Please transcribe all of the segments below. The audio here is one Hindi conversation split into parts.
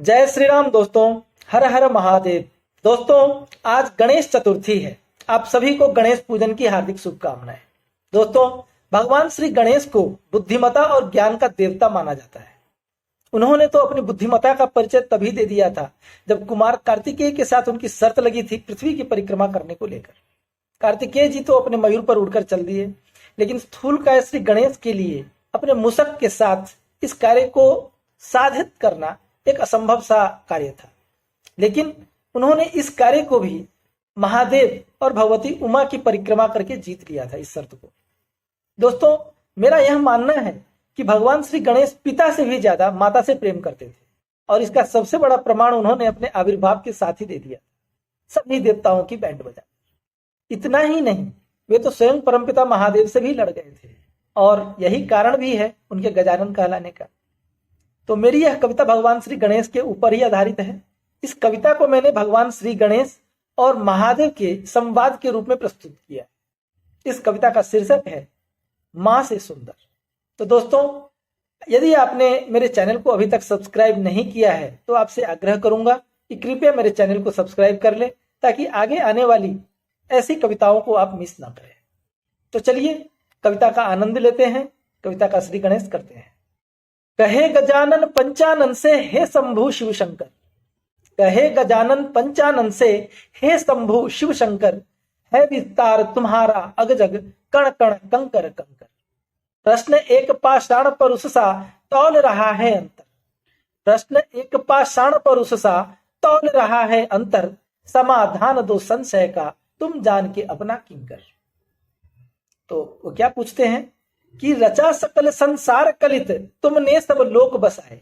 जय श्री राम दोस्तों। हर हर महादेव। दोस्तों, आज गणेश चतुर्थी है। आप सभी को गणेश पूजन की हार्दिक शुभकामनाएं। दोस्तों, भगवान श्री गणेश को बुद्धिमता और ज्ञान का देवता माना जाता है। उन्होंने तो अपनी बुद्धिमता का परिचय तभी दे दिया था जब कुमार कार्तिकेय के साथ उनकी शर्त लगी थी पृथ्वी की परिक्रमा करने को लेकर। कार्तिकेय जी तो अपने मयूर पर उड़कर चल दिए, लेकिन स्थूलकाय श्री गणेश के लिए अपने मूषक के साथ इस कार्य को साधित करना एक असंभव सा कार्य था। लेकिन उन्होंने इस कार्य को भी महादेव और भगवती उमा की परिक्रमा करके जीत लिया था इस शर्त को। दोस्तों, मेरा यह मानना है कि भगवान श्री गणेश पिता से भी ज्यादा माता से प्रेम करते थे, और इसका सबसे बड़ा प्रमाण उन्होंने अपने आविर्भाव के साथ ही दे दिया। सभी देवताओं की बैंड बजा। इतना ही नहीं, वे तो स्वयं परमपिता महादेव से भी लड़ गए थे, और यही कारण भी है उनके गजानन कहलाने का। तो मेरी यह कविता भगवान श्री गणेश के ऊपर ही आधारित है। इस कविता को मैंने भगवान श्री गणेश और महादेव के संवाद के रूप में प्रस्तुत किया। इस कविता का शीर्षक है मां से सुंदर। तो दोस्तों, यदि आपने मेरे चैनल को अभी तक सब्सक्राइब नहीं किया है तो आपसे आग्रह करूंगा कि कृपया मेरे चैनल को सब्सक्राइब कर लें, ताकि आगे आने वाली ऐसी कविताओं को आप मिस ना करें। तो चलिए कविता का आनंद लेते हैं, कविता का श्री गणेश करते हैं। कहे गजानन पंचानन से हे शंभु शिव शंकर। कहे गजानन पंचानन से हे शंभु शिव शंकर। है विस्तार तुम्हारा अगजग कण कण कंकर कंकर। प्रश्न एक पाषाण पर उससा तौल रहा है अंतर। प्रश्न एक पाषाण पर उससा तौल रहा है अंतर। समाधान दो संशय का तुम जान के अपना किंकर। तो वो क्या पूछते हैं कि रचा सकल संसार कलित तुमने सब लोक बसाए।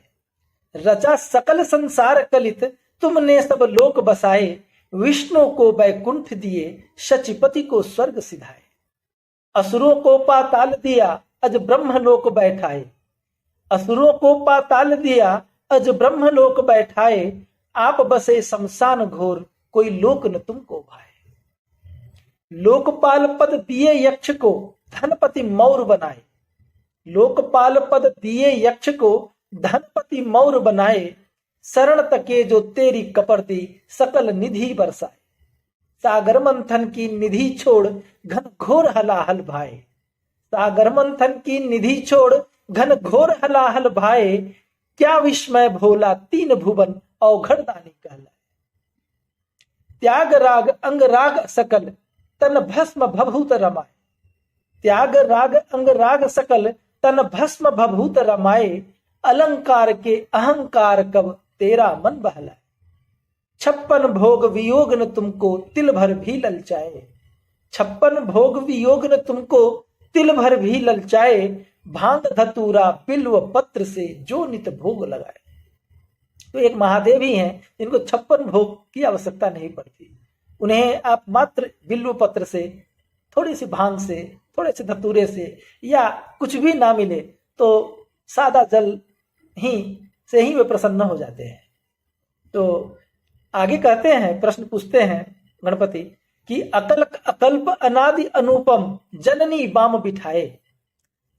रचा सकल संसार कलित तुमने सब लोक बसाए। विष्णु को वैकुंठ दिए शचीपति को स्वर्ग सिधाए। असुरों को पाताल दिया अज ब्रह्मलोक बैठाए। असुरों को पाताल दिया अज ब्रह्मलोक बैठाए। आप बसे शमशान घोर कोई लोक न तुमको भाए। लोकपाल पद दिए यक्ष को धनपति मौर बनाए। लोकपाल पद दिए यक्ष को धनपति मौर बनाए। शरण तके जो तेरी कपर दी सकल निधि बरसाए। सागर मंथन की निधि छोड़ घन घोर हलाहल भाए। सागर मंथन की निधि छोड़ घन घोर हलाहल भाए। क्या विस्मय भोला तीन भुवन अवघड़ दानी कहलाए। त्याग राग अंग राग सकल तन भस्म भभूत रमाए। त्याग राग अंग राग सकल तन भस्म भभूत रमाए। अलंकार के अहंकार कब तेरा मन बहलाए। 56 भोग वियोग न तुमको तिल भर भी ललचाए। 56 भोग वियोग न तुमको तिल भर भी ललचाए। भांग धतूरा बिल्व पत्र से जो नित भोग लगाए। तो एक महादेव ही हैं जिनको 56 भोग की आवश्यकता नहीं पड़ती। उन्हें आप मात्र बिल्व पत्र से, थोड़ी सी भांग से, थोड़े से धतूरे से, या कुछ भी ना मिले तो सादा जल ही से ही वे प्रसन्न हो जाते हैं। तो आगे कहते हैं, प्रश्न पूछते हैं गणपति कि अकल अकल्प अनादि अनुपम जननी बाम बिठाए।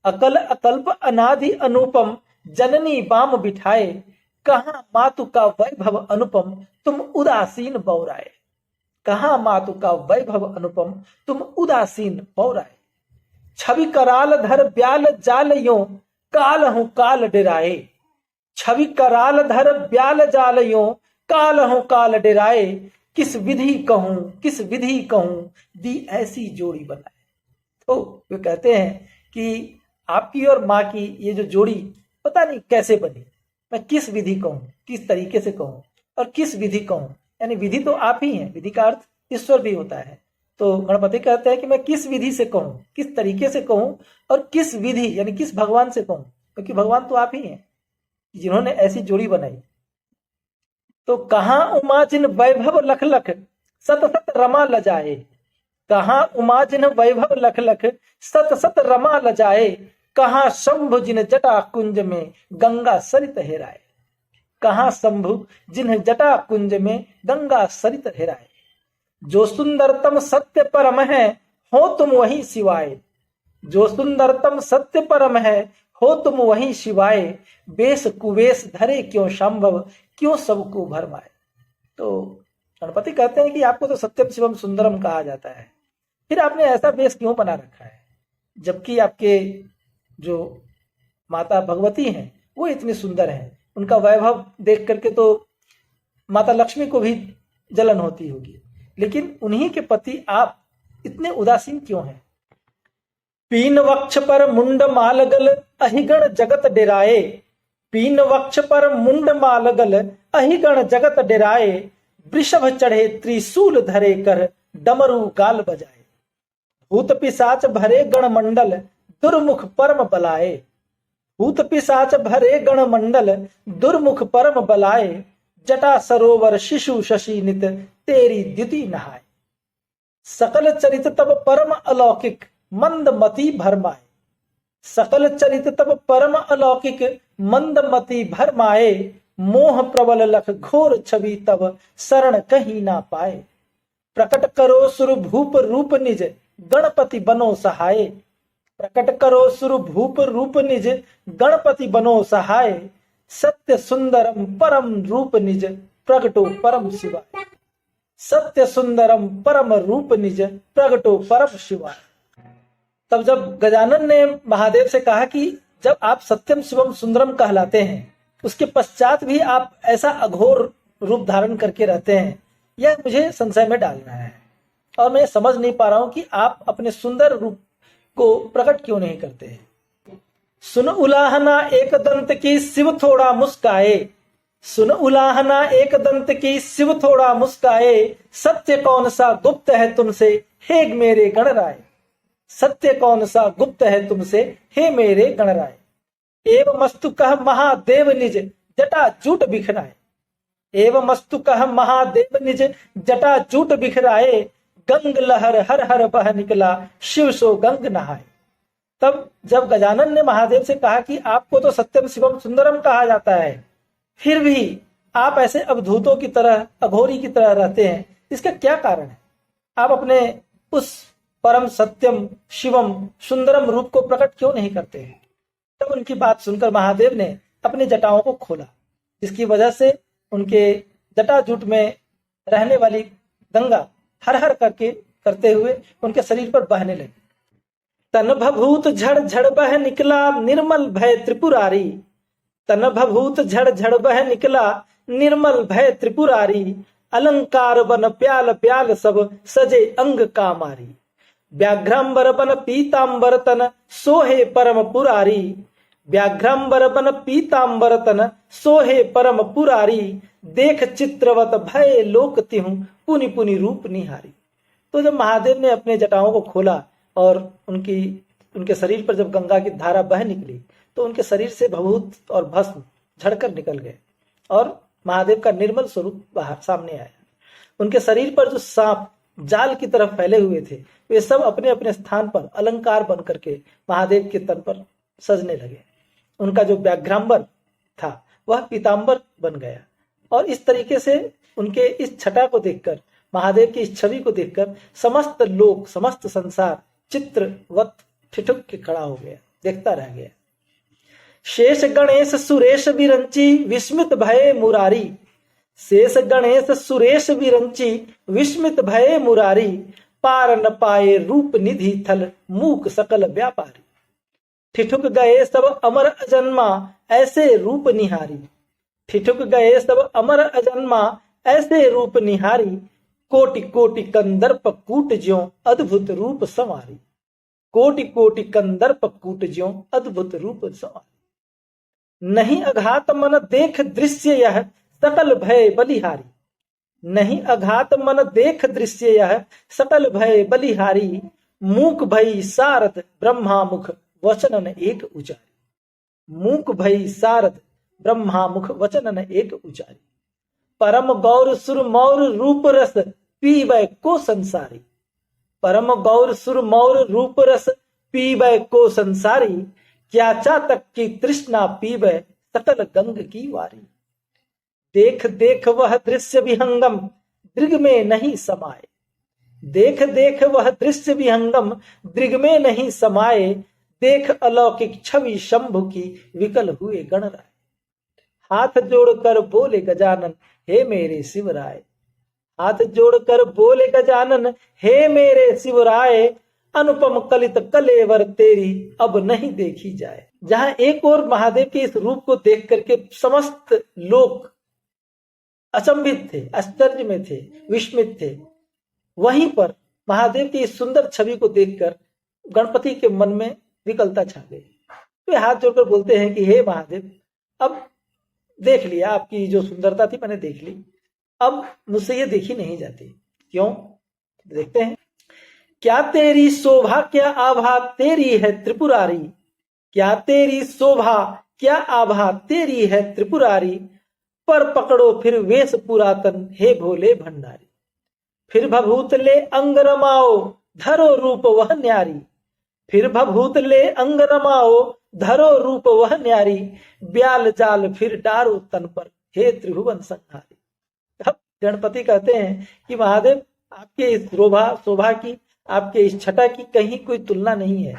अकल अकल्प अनादि अनुपम जननी बाम बिठाए। कहां मातु का वैभव अनुपम तुम उदासीन बौराए। कहां मातु का वैभव अनुपम तुम उदासीन बौराए। छवि कराल धर ब्याल जाल यों काल हूं काल डेराए। छवि कराल धर ब्याल जाल यों काल हूं काल डेराए। किस विधि कहूं दी ऐसी जोड़ी बनाए। तो वे कहते हैं कि आपकी और माँ की ये जो जोड़ी पता नहीं कैसे बनी। मैं किस विधि कहूं, किस तरीके से कहूं, और किस विधि कहूं। यानी विधि तो आप ही हैं, विधि का अर्थ ईश्वर भी होता है। तो गणपति कहते हैं कि मैं किस विधि से कहूं, किस तरीके से कहूं, और किस विधि यानी किस भगवान से कहूं, क्योंकि भगवान तो आप ही हैं जिन्होंने ऐसी जोड़ी बनाई। तो कहां उमा जिन वैभव लख लख सत सत रमा लजाए। कहां उमा जिन वैभव लख लख सत सत रमा लजाए। कहां शंभु जिन जटा कुंज में गंगा सरित हेराए। कहां शंभु जिन जटा कुंज में गंगा सरित हेराए। जो सुंदरतम सत्य परम है हो तुम वही सिवाय। जो सुंदरतम सत्य परम है हो तुम वहीं शिवाय, बेश कुवेश धरे क्यों संभव, क्यों सबको भरमाए। तो गणपति कहते हैं कि आपको तो सत्यम शिवम सुंदरम कहा जाता है, फिर आपने ऐसा वेश क्यों बना रखा है, जबकि आपके जो माता भगवती हैं वो इतनी सुंदर हैं, उनका वैभव देख करके तो माता लक्ष्मी को भी जलन होती होगी, लेकिन उन्हीं के पति आप इतने उदासीन क्यों हैं। पीन वक्ष पर मुंड मालगल, अहिगण जगत डेराए। पीन वक्ष पर मुंड मालगल, अहिगण जगत डेराए। वृषभ चढ़े त्रिशूल धरे कर, डमरू गाल बजाए। भूत पिशाच भरे गण मंडल, दुर्मुख परम बलाए। भूत पिशाच भरे गण मंडल, दुर्मुख परम बलाए। जटा सरोवर शिशु शशि नित, तेरी द्युति नहाए। सकल चरित तब परम अलौकिक, मंदमति भरमाए। सकल चरित तब परम अलौकिक, मंदमति भरमाए। मोह प्रबल लख घोर छवि तब, शरण कहीं ना पाए। प्रकट करो सुर भूप रूप निज, गणपति बनो सहाय। प्रकट करो सुर भूप रूप निज, गणपति बनो सहाय। सत्य सुंदरम परम रूप निज, प्रगटो परम शिवाय। सत्य सुंदरम परम रूप निज, प्रगटो परम शिवाय। तब जब गजानन ने महादेव से कहा कि जब आप सत्यम शिवम सुंदरम कहलाते हैं, उसके पश्चात भी आप ऐसा अघोर रूप धारण करके रहते हैं, यह मुझे संशय में डाल रहा है और मैं समझ नहीं पा रहा हूं कि आप अपने सुंदर रूप को प्रकट क्यों नहीं करते हैं। सुन उलाहना एक दंत की, शिव थोड़ा मुस्काए। सुन उलाहना एक दंत की, शिव थोड़ा मुस्काए। सत्य कौन सा गुप्त है तुमसे, हे मेरे गणराय। सत्य कौन सा गुप्त है तुमसे, हे मेरे गणराय। एवं मस्तु कह महादेव निज, जटा जूट बिखराए। एवं मस्तु कह महादेव निज, जटा जूट बिखराए। गंग लहर हर हर बह निकला, शिव सो गंग नहाए। तब जब गजानन ने महादेव से कहा कि आपको तो सत्यम शिवम सुंदरम कहा जाता है, फिर भी आप ऐसे अवधूतों की तरह, अघोरी की तरह रहते हैं, इसका क्या कारण है। आप अपने उस परम सत्यम शिवम सुंदरम रूप को प्रकट क्यों नहीं करते हैं। तब उनकी बात सुनकर महादेव ने अपनी जटाओं को खोला, जिसकी वजह से उनके जटाजूट में रहने वाली गंगा हर हर करते हुए उनके शरीर पर बहने लगी। तन भभूत झड़ झड़ बह निकला, निर्मल भय त्रिपुरारी। तन भभूत झड़ झड़ बह निकला, निर्मल भय त्रिपुरारी। अलंकार बन प्याल प्याल सब, सजे अंग कामारी। व्याघ्रांबर बन पीतांबर तन, सोहे परम पुरारी। व्याघ्रांबर बन पीतांबर तन, सोहे परम पुरारी। देख चित्रवत भय लोक तिहु, पुनि पुनि रूप निहारी। तो जब महादेव ने अपने जटाओं को खोला और उनके शरीर पर जब गंगा की धारा बह निकली, तो उनके शरीर से भभूत और भस्म झड़कर निकल गए और महादेव का निर्मल स्वरूप बाहर सामने आया। उनके शरीर पर जो सांप जाल की तरफ फैले हुए थे, वे सब अपने अपने स्थान पर अलंकार बन करके महादेव के तन पर सजने लगे। उनका जो व्याघ्रांबर था वह पीतांबर बन गया और इस तरीके से उनके इस छटा को देखकर, महादेव की इस छवि को देखकर समस्त लोक, समस्त संसार चित्रवत ठिठुक के खड़ा हो गया, देखता रह गया। शेष गणेश सुरेश विरंची, विस्मित भय मुरारी। शेष गणेश सुरेश विरंची, विस्मित भय मुरारी। पार न पाए रूप निधि थल, मूक सकल व्यापारी। ठिठुक गए सब अमर अजन्मा, ऐसे रूप निहारी। ठिठुक गए सब अमर अजन्मा, ऐसे रूप निहारी। कोटि कोटि कंदर्प कूट ज्यों, अद्भुत रूप संवारी। कोटि कोटि कंदर्प कूट ज्यों, अद्भुत रूप संवारी। नहीं अघात मन देख दृश्य यह, सकल भय बलिहारी। नहीं अघात मन देख दृश्य यह, सकल भय बलिहारी। मूक भई सारद ब्रह्मा मुख, वचनन एक उचारी। मूक भई सारद ब्रह्मा मुख, वचनन एक उचारी। परम गौर सुर मौर रूप रस, पीवै को संसारी। परम गौर सुर मौर रूप रस, पीवै को संसारी। क्या चातक की तृष्णा पीवै, सकल गंग की वारी। देख देख वह दृश्य विहंगम, दृग में नहीं समाये। देख देख वह दृश्य विहंगम, दृग में नहीं समाये। देख अलौकिक छवि शंभु की, विकल हुए गणराय। हाथ जोड़कर बोले गजानन, हे मेरे शिवराय। हाथ जोड़कर बोले गजानन, हे मेरे शिवराय। अनुपम कलित कलेवर तेरी, अब नहीं देखी जाए। जहां एक और महादेव के इस रूप को देख करके समस्त लोग अचंभित थे, आश्चर्य में थे, विस्मित थे, वहीं पर महादेव की इस सुंदर छवि को देखकर गणपति के मन में विकलता छा गई। वे हाथ जोड़कर बोलते हैं कि हे महादेव, अब देख लिया, आपकी जो सुंदरता थी मैंने देख ली, अब मुझसे ये देखी नहीं जाती। क्यों? देखते हैं। क्या तेरी शोभा क्या आभा तेरी है त्रिपुरारी, क्या तेरी शोभा क्या आभा तेरी है त्रिपुरारी। पर पकड़ो फिर वेश पुरातन, हे भोले भंडारी। फिर भभूत ले अंग रमाओ, धरो रूप वह न्यारी। फिर भभूत ले अंग रमाओ, धरो रूप वह न्यारी। ब्याल जाल फिर डारो तन पर, हे त्रिभुवन संहारी। अब गणपति कहते हैं कि महादेव, आपके इस शोभा की, आपके इस छटा की कहीं कोई तुलना नहीं है,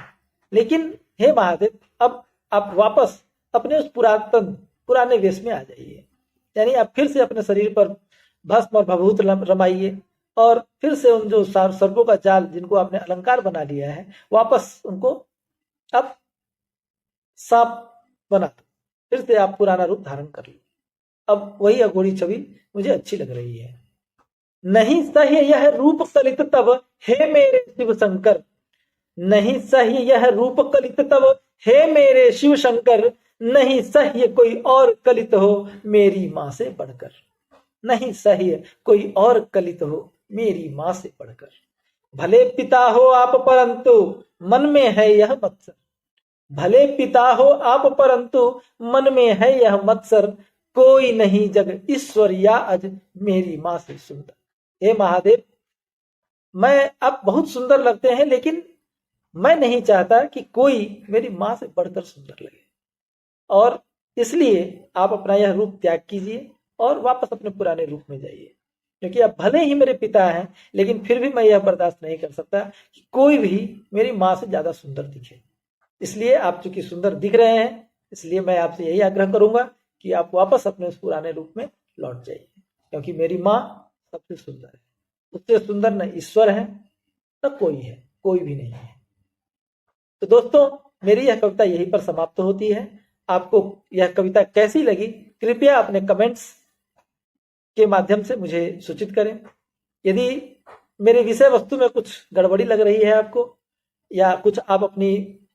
लेकिन हे महादेव, अब आप वापस अपने उस पुराने वेश में आ जाइए। यानी आप फिर से अपने शरीर पर भस्म और भभूत रमाइए और फिर से उन जो सर्पों का जाल जिनको आपने अलंकार बना लिया है, वापस उनको अब सांप बना दो, फिर से आप पुराना रूप धारण कर लो। अब वही अघोरी छवि मुझे अच्छी लग रही है। नहीं सह्य यह रूप कलित तब, हे मेरे शिव शंकर। नहीं सह्य यह रूप कलित तब, हे मेरे शिव शंकर। नहीं सह्य कोई और कलित हो, मेरी मां से बढ़कर। नहीं सह्य कोई और कलित हो, मेरी मां से बढ़कर। भले पिता हो आप परंतु मन में है यह मत्सर। भले पिता हो आप परंतु मन में है यह मत्सर। कोई नहीं जग ईश्वर या अज, मेरी मां से सुंदर। हे महादेव, मैं आप बहुत सुंदर लगते हैं, लेकिन मैं नहीं चाहता कि कोई मेरी मां से बढ़कर सुंदर लगे, और इसलिए आप अपना यह रूप त्याग कीजिए और वापस अपने पुराने रूप में जाइए। क्योंकि आप भले ही मेरे पिता हैं, लेकिन फिर भी मैं यह बर्दाश्त नहीं कर सकता कि कोई भी मेरी मां से ज्यादा सुंदर दिखे। इसलिए आप चूंकि सुंदर दिख रहे हैं, इसलिए मैं आपसे यही आग्रह करूंगा कि आप वापस अपने उस पुराने रूप में लौट जाइए, क्योंकि मेरी मां सबसे सुंदर है। उससे सुंदर न ईश्वर है न कोई है, कोई भी नहीं है। तो दोस्तों, मेरी यह कविता यहीं पर समाप्त होती है। आपको यह कविता कैसी लगी, कृपया अपने कमेंट्स के माध्यम से मुझे सूचित करें। यदि मेरे विषय वस्तु में कुछ गड़बड़ी लग रही है आपको, या कुछ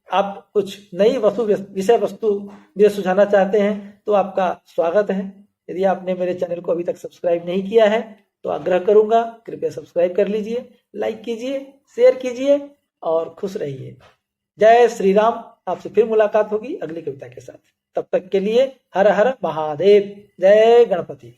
आप कुछ नई विषय वस्तु मुझे सुझाना चाहते हैं, तो आपका स्वागत है। यदि आपने मेरे चैनल को अभी तक सब्सक्राइब नहीं किया है तो आग्रह करूंगा, कृपया सब्सक्राइब कर लीजिए, लाइक कीजिए, शेयर कीजिए और खुश रहिए। जय श्री राम। आपसे फिर मुलाकात होगी अगली कविता के साथ। तब तक के लिए हर हर महादेव। जय गणपति।